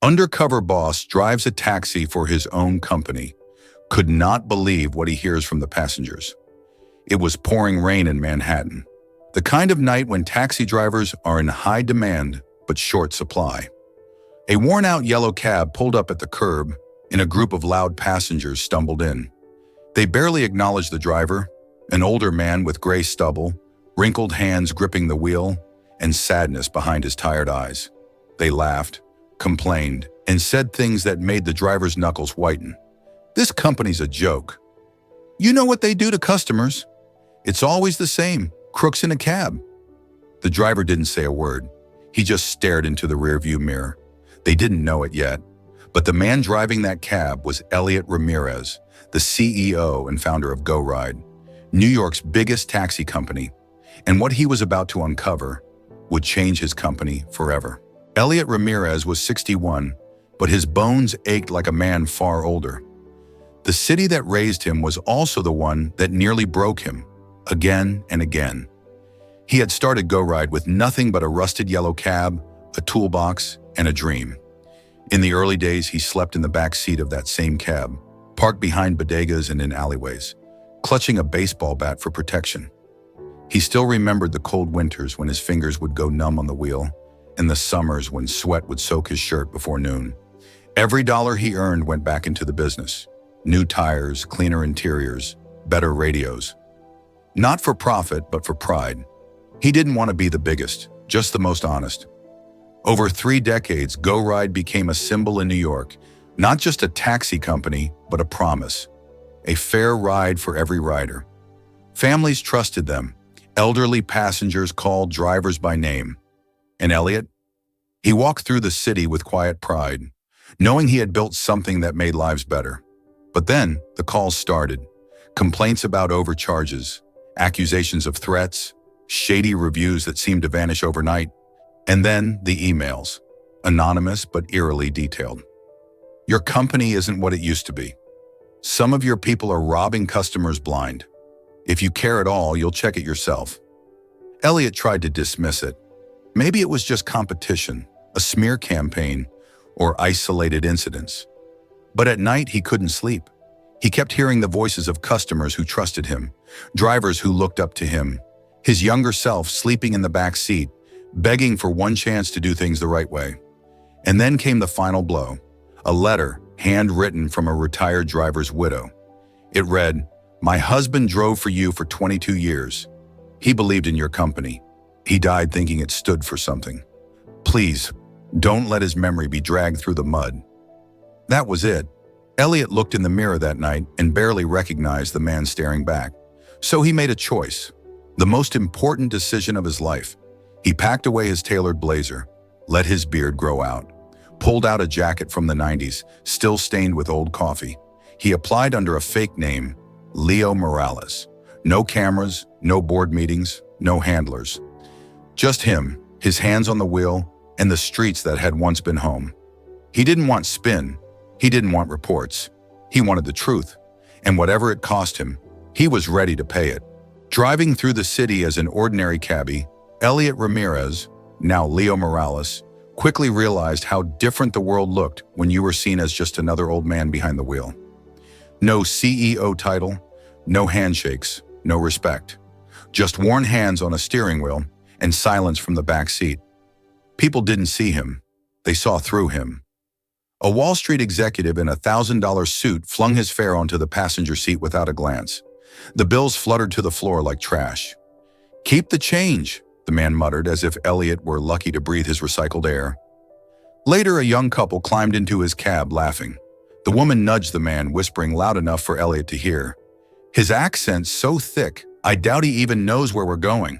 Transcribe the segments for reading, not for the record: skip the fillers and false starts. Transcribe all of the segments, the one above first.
Undercover Boss drives a taxi for his own company, could not believe what he hears from the passengers. It was pouring rain in Manhattan, the kind of night when taxi drivers are in high demand but short supply. A worn-out yellow cab pulled up at the curb, and a group of loud passengers stumbled in. They barely acknowledged the driver, an older man with gray stubble, wrinkled hands gripping the wheel, and sadness behind his tired eyes. They laughed, complained, and said things that made the driver's knuckles whiten. "This company's a joke. You know what they do to customers? It's always the same, crooks in a cab." The driver didn't say a word. He just stared into the rearview mirror. They didn't know it yet, but the man driving that cab was Elliot Ramirez, the CEO and founder of GoRide, New York's biggest taxi company, and what he was about to uncover would change his company forever. Elliot Ramirez was 61, but his bones ached like a man far older. The city that raised him was also the one that nearly broke him, again and again. He had started GoRide with nothing but a rusted yellow cab, a toolbox, and a dream. In the early days, he slept in the back seat of that same cab, parked behind bodegas and in alleyways, clutching a baseball bat for protection. He still remembered the cold winters when his fingers would go numb on the wheel, and the summers when sweat would soak his shirt before noon. Every dollar he earned went back into the business. New tires, cleaner interiors, better radios. Not for profit, but for pride. He didn't want to be the biggest, just the most honest. Over 3 decades, GoRide became a symbol in New York, not just a taxi company, but a promise. A fair ride for every rider. Families trusted them. Elderly passengers called drivers by name. And Elliot? He walked through the city with quiet pride, knowing he had built something that made lives better. But then, the calls started. Complaints about overcharges, accusations of threats, shady reviews that seemed to vanish overnight, and then the emails, anonymous but eerily detailed. "Your company isn't what it used to be. Some of your people are robbing customers blind. If you care at all, you'll check it yourself." Elliot tried to dismiss it. Maybe it was just competition, a smear campaign, or isolated incidents. But at night, he couldn't sleep. He kept hearing the voices of customers who trusted him, drivers who looked up to him, his younger self sleeping in the back seat, begging for one chance to do things the right way. And then came the final blow, a letter handwritten from a retired driver's widow. It read, "My husband drove for you for 22 years. He believed in your company. He died thinking it stood for something. Please, don't let his memory be dragged through the mud." That was it. Elliot looked in the mirror that night and barely recognized the man staring back. So he made a choice, the most important decision of his life. He packed away his tailored blazer, let his beard grow out, pulled out a jacket from the 90s, still stained with old coffee. He applied under a fake name, Leo Morales. No cameras, no board meetings, no handlers. Just him, his hands on the wheel, and the streets that had once been home. He didn't want spin. He didn't want reports. He wanted the truth. And whatever it cost him, he was ready to pay it. Driving through the city as an ordinary cabbie, Elliot Ramirez, now Leo Morales, quickly realized how different the world looked when you were seen as just another old man behind the wheel. No CEO title, no handshakes, no respect. Just worn hands on a steering wheel and silence from the back seat. People didn't see him. They saw through him. A Wall Street executive in a $1,000 suit flung his fare onto the passenger seat without a glance. The bills fluttered to the floor like trash. "Keep the change," the man muttered, as if Elliot were lucky to breathe his recycled air. Later, a young couple climbed into his cab laughing. The woman nudged the man, whispering loud enough for Elliot to hear. "His accent's so thick, I doubt he even knows where we're going."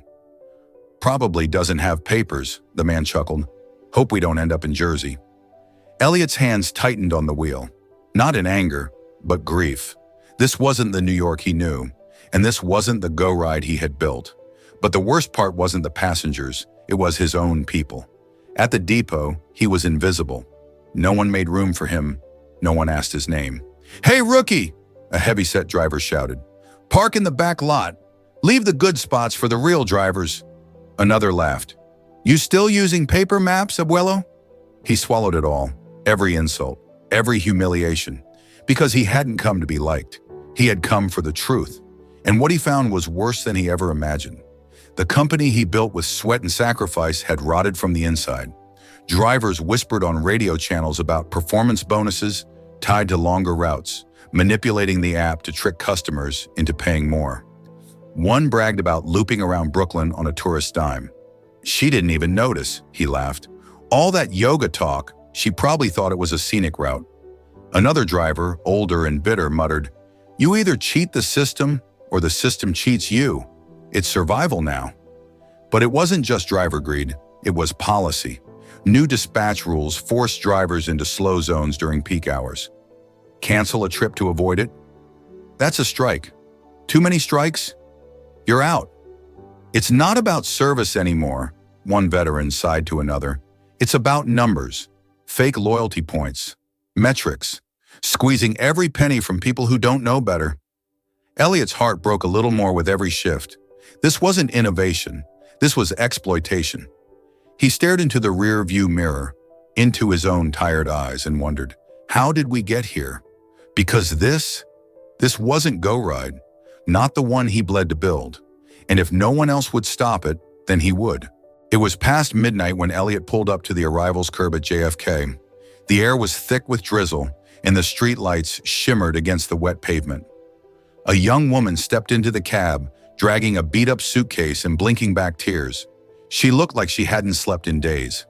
"Probably doesn't have papers," the man chuckled. "Hope we don't end up in Jersey." Elliot's hands tightened on the wheel, not in anger, but grief. This wasn't the New York he knew, and this wasn't the GoRide he had built. But the worst part wasn't the passengers, it was his own people. At the depot, he was invisible. No one made room for him. No one asked his name. "Hey, rookie!" a heavy-set driver shouted. "Park in the back lot. Leave the good spots for the real drivers." Another laughed. "You still using paper maps, abuelo?" He swallowed it all. every insult, every humiliation, because he hadn't come to be liked. He had come for the truth. And what he found was worse than he ever imagined. The company he built with sweat and sacrifice had rotted from the inside. Drivers whispered on radio channels about performance bonuses tied to longer routes, manipulating the app to trick customers into paying more. One bragged about looping around Brooklyn on a tourist dime. She didn't even notice, he laughed. All that yoga talk, she probably thought it was a scenic route. Another driver, older and bitter, muttered, "You either cheat the system or the system cheats you. It's survival now." But it wasn't just driver greed, it was policy. New dispatch rules forced drivers into slow zones during peak hours. Cancel a trip to avoid it? That's a strike. Too many strikes? You're out. It's not about service anymore, one veteran sighed to another. It's about numbers, fake loyalty points, metrics, squeezing every penny from people who don't know better. Elliot's heart broke a little more with every shift. This wasn't innovation. This was exploitation. He stared into the rearview mirror, into his own tired eyes, and wondered, how did we get here? Because this wasn't Go Ride, not the one he bled to build. And if no one else would stop it, then he would. It was past midnight when Elliot pulled up to the arrivals curb at JFK. The air was thick with drizzle, and the street lights shimmered against the wet pavement. A young woman stepped into the cab, dragging a beat-up suitcase and blinking back tears. She looked like she hadn't slept in days.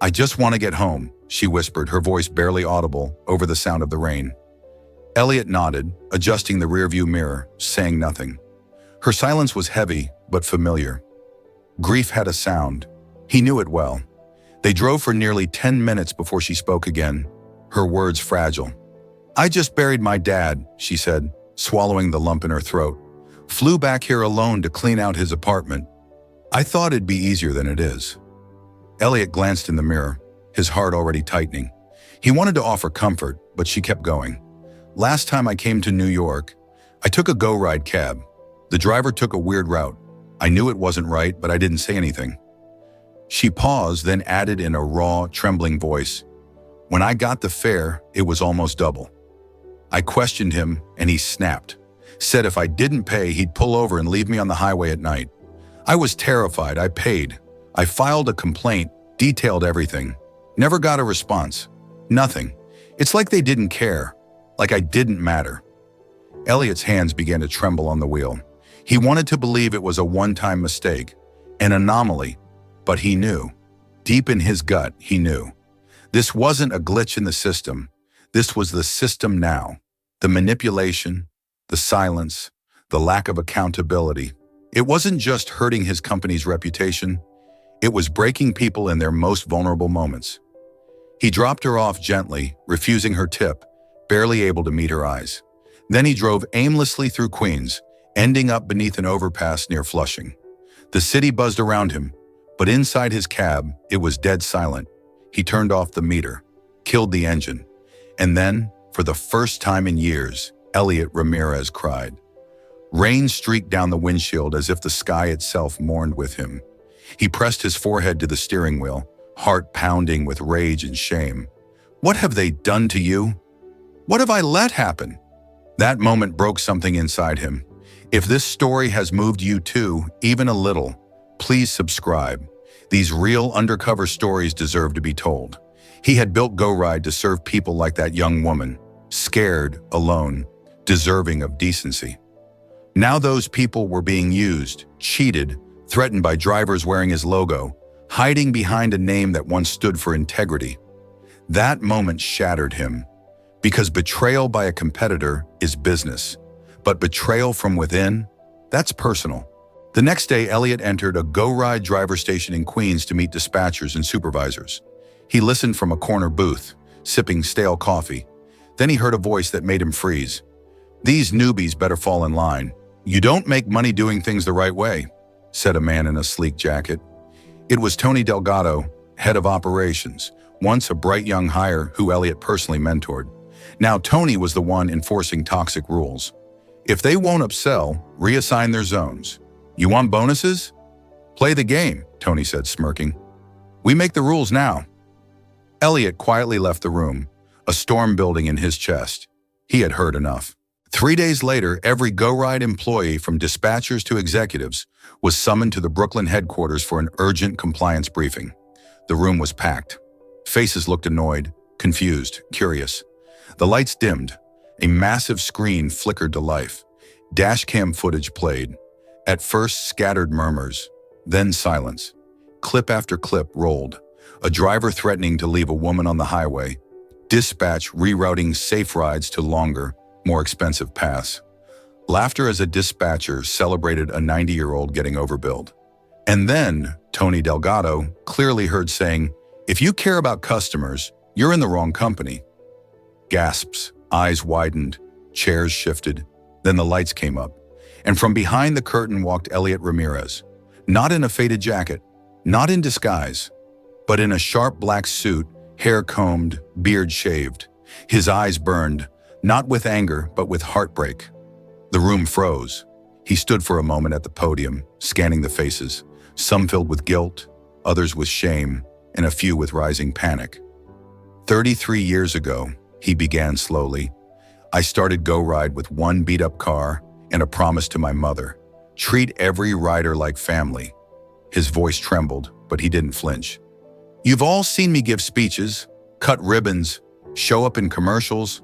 "I just want to get home," she whispered, her voice barely audible over the sound of the rain. Elliot nodded, adjusting the rearview mirror, saying nothing. Her silence was heavy, but familiar. Grief had a sound. He knew it well. They drove for nearly 10 minutes before she spoke again, her words fragile. "I just buried my dad," she said, swallowing the lump in her throat. "Flew back here alone to clean out his apartment. I thought it'd be easier than it is." Elliot glanced in the mirror, his heart already tightening. He wanted to offer comfort, but she kept going. "Last time I came to New York, I took a Go Ride cab. The driver took a weird route. I knew it wasn't right, but I didn't say anything." She paused, then added in a raw, trembling voice, "When I got the fare, it was almost double. I questioned him, and he snapped. Said if I didn't pay, he'd pull over and leave me on the highway at night. I was terrified. I paid. I filed a complaint, detailed everything. Never got a response. Nothing. It's like they didn't care. Like I didn't matter." Elliot's hands began to tremble on the wheel. He wanted to believe it was a one-time mistake, an anomaly, but he knew. Deep in his gut, he knew. This wasn't a glitch in the system. This was the system now. The manipulation, the silence, the lack of accountability. It wasn't just hurting his company's reputation. It was breaking people in their most vulnerable moments. He dropped her off gently, refusing her tip, barely able to meet her eyes. Then he drove aimlessly through Queens, ending up beneath an overpass near Flushing. The city buzzed around him, but inside his cab, it was dead silent. He turned off the meter, killed the engine. And then, for the first time in years, Elliot Ramirez cried. Rain streaked down the windshield as if the sky itself mourned with him. He pressed his forehead to the steering wheel, heart pounding with rage and shame. What have they done to you? What have I let happen? That moment broke something inside him. If this story has moved you too, even a little, please subscribe. These real undercover stories deserve to be told. He had built Go Ride to serve people like that young woman, scared, alone, deserving of decency. Now those people were being used, cheated, threatened by drivers wearing his logo, hiding behind a name that once stood for integrity. That moment shattered him, because betrayal by a competitor is business, but betrayal from within, that's personal. The next day, Elliot entered a Go Ride driver station in Queens to meet dispatchers and supervisors. He listened from a corner booth, sipping stale coffee. Then he heard a voice that made him freeze. "These newbies better fall in line. You don't make money doing things the right way," said a man in a sleek jacket. It was Tony Delgado, head of operations, once a bright young hire who Elliot personally mentored. Now Tony was the one enforcing toxic rules. If they won't upsell, reassign their zones. You want bonuses? Play the game, Tony said, smirking. We make the rules now. Elliot quietly left the room, a storm building in his chest. He had heard enough. 3 days later, every GoRide employee from dispatchers to executives was summoned to the Brooklyn headquarters for an urgent compliance briefing. The room was packed. Faces looked annoyed, confused, curious. The lights dimmed. A massive screen flickered to life. Dashcam footage played. At first, scattered murmurs, then silence. Clip after clip rolled. A driver threatening to leave a woman on the highway. Dispatch rerouting safe rides to longer, more expensive paths. Laughter as a dispatcher celebrated a 90-year-old getting overbilled. And then, Tony Delgado, clearly heard saying, "If you care about customers, you're in the wrong company." Gasps, eyes widened, chairs shifted. Then the lights came up, and from behind the curtain walked Elliot Ramirez. Not in a faded jacket, not in disguise, but in a sharp black suit, hair combed, beard shaved. His eyes burned, not with anger, but with heartbreak. The room froze. He stood for a moment at the podium, scanning the faces, some filled with guilt, others with shame, and a few with rising panic. 33 years ago, he began slowly. I started GoRide with one beat-up car and a promise to my mother. Treat every rider like family. His voice trembled, but he didn't flinch. You've all seen me give speeches, cut ribbons, show up in commercials,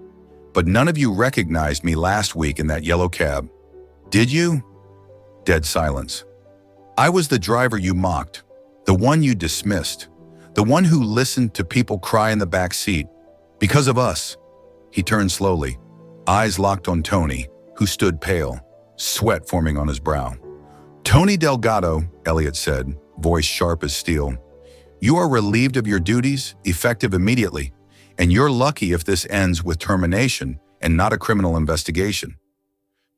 but none of you recognized me last week in that yellow cab. Did you? Dead silence. I was the driver you mocked, the one you dismissed, the one who listened to people cry in the back seat. Because of us. He turned slowly, eyes locked on Tony, who stood pale, sweat forming on his brow. Tony Delgado, Elliot said, voice sharp as steel. You are relieved of your duties, effective immediately, and you're lucky if this ends with termination and not a criminal investigation.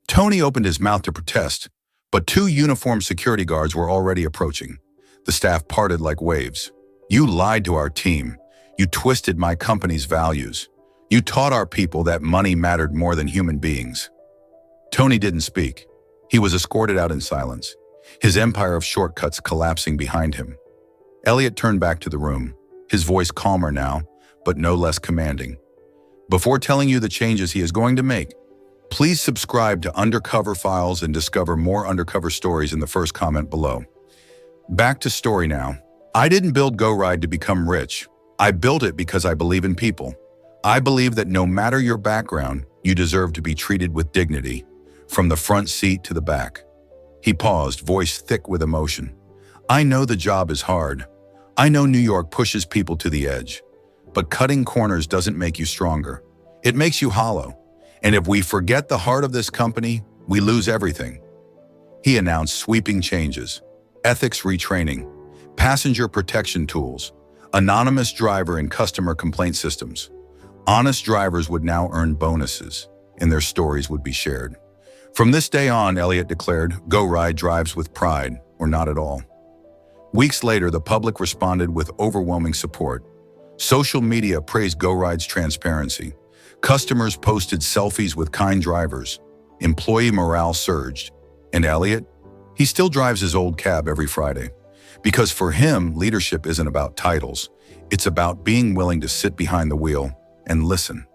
Tony opened his mouth to protest, but 2 uniformed security guards were already approaching. The staff parted like waves. You lied to our team. You twisted my company's values. You taught our people that money mattered more than human beings. Tony didn't speak. He was escorted out in silence, his empire of shortcuts collapsing behind him. Elliot turned back to the room, his voice calmer now, but no less commanding. Before telling you the changes he is going to make, please subscribe to Undercover Files and discover more undercover stories in the first comment below. Back to story now. I didn't build GoRide to become rich. I built it because I believe in people. I believe that no matter your background, you deserve to be treated with dignity, from the front seat to the back. He paused, voice thick with emotion. I know the job is hard. I know New York pushes people to the edge. But cutting corners doesn't make you stronger. It makes you hollow. And if we forget the heart of this company, we lose everything. He announced sweeping changes, ethics retraining, passenger protection tools, anonymous driver and customer complaint systems. Honest drivers would now earn bonuses, and their stories would be shared. From this day on, Elliot declared, GoRide drives with pride, or not at all. Weeks later, the public responded with overwhelming support. Social media praised GoRide's transparency. Customers posted selfies with kind drivers. Employee morale surged. And Elliot? He still drives his old cab every Friday. Because for him, leadership isn't about titles. It's about being willing to sit behind the wheel and listen.